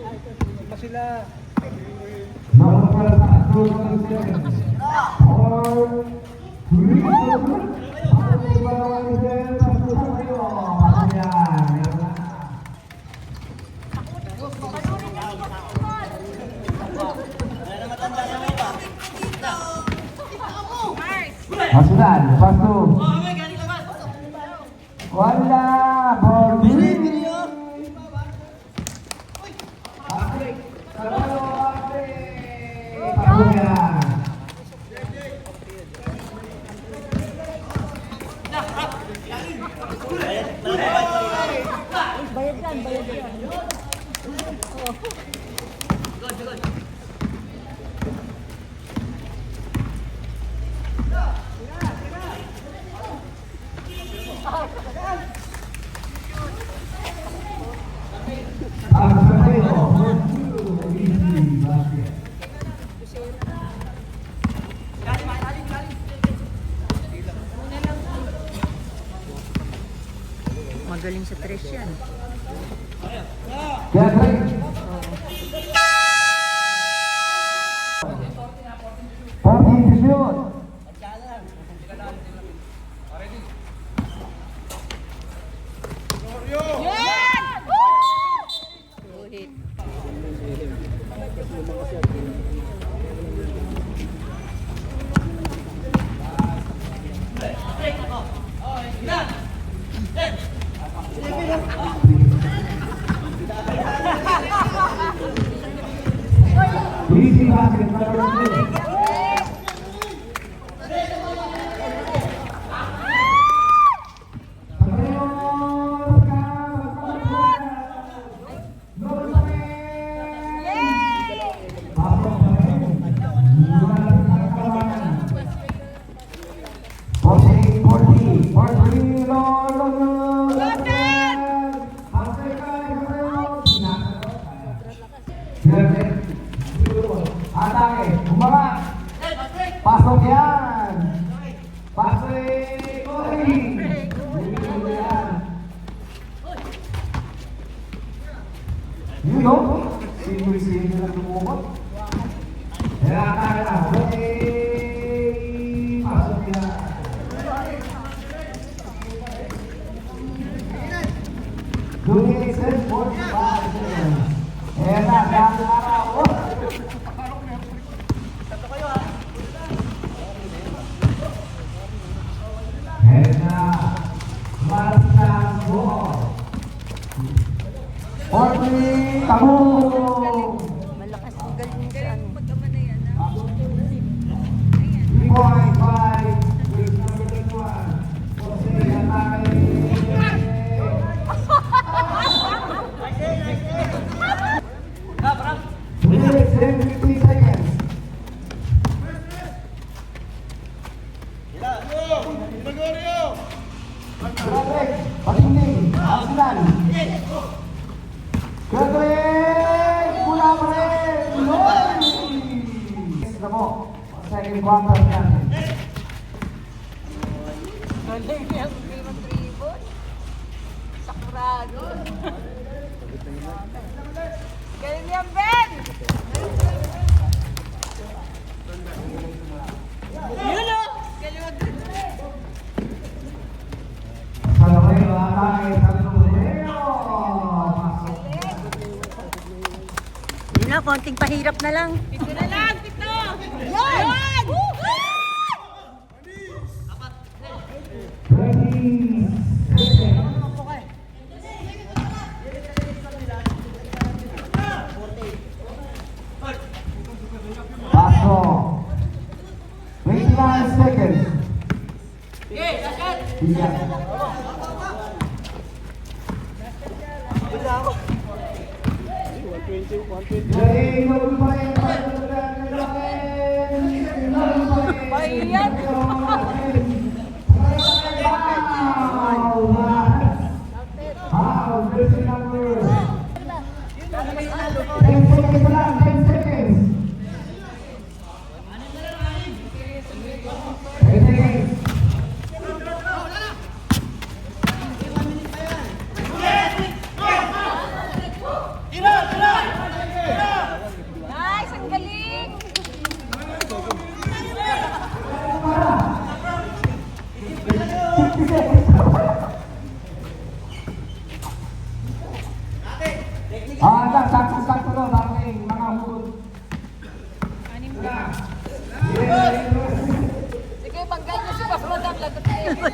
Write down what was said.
Pa sila. Masudan, lepas tu. Wala, ball. Bayad yan. Magaling sa tres yan. Atake, bumawa. Pasok yan. Pasok. You know, sino lang lumukot. Kaya kaya, pasok yan. Doing it, 45 seconds. Ayan na, dami araw. Ayan na, Marcang Ball. 40, tabong. Malakas ang galing sa ano. 3.5, with number 21. Jose Atake. Minutes and 50 seconds. Grabe, patingin, Arsenal. Grabe, pula pa rin. Yes, na po. Second quarter natin. Galing yung Primo Tribon. Sakurado. Galing yan, Ben! Yun o! Galing mo dun. Salomeo, atake, Salomeo. Yun na, konting pahirap na lang. Pito na lang, pito! Yan! Paso. 29 seconds. Tiga. Jadi, Nice, ang galing! Sakto daw, dating mga hukod. Sige, banggal niyo si Boss Rodam. Lagot kayo.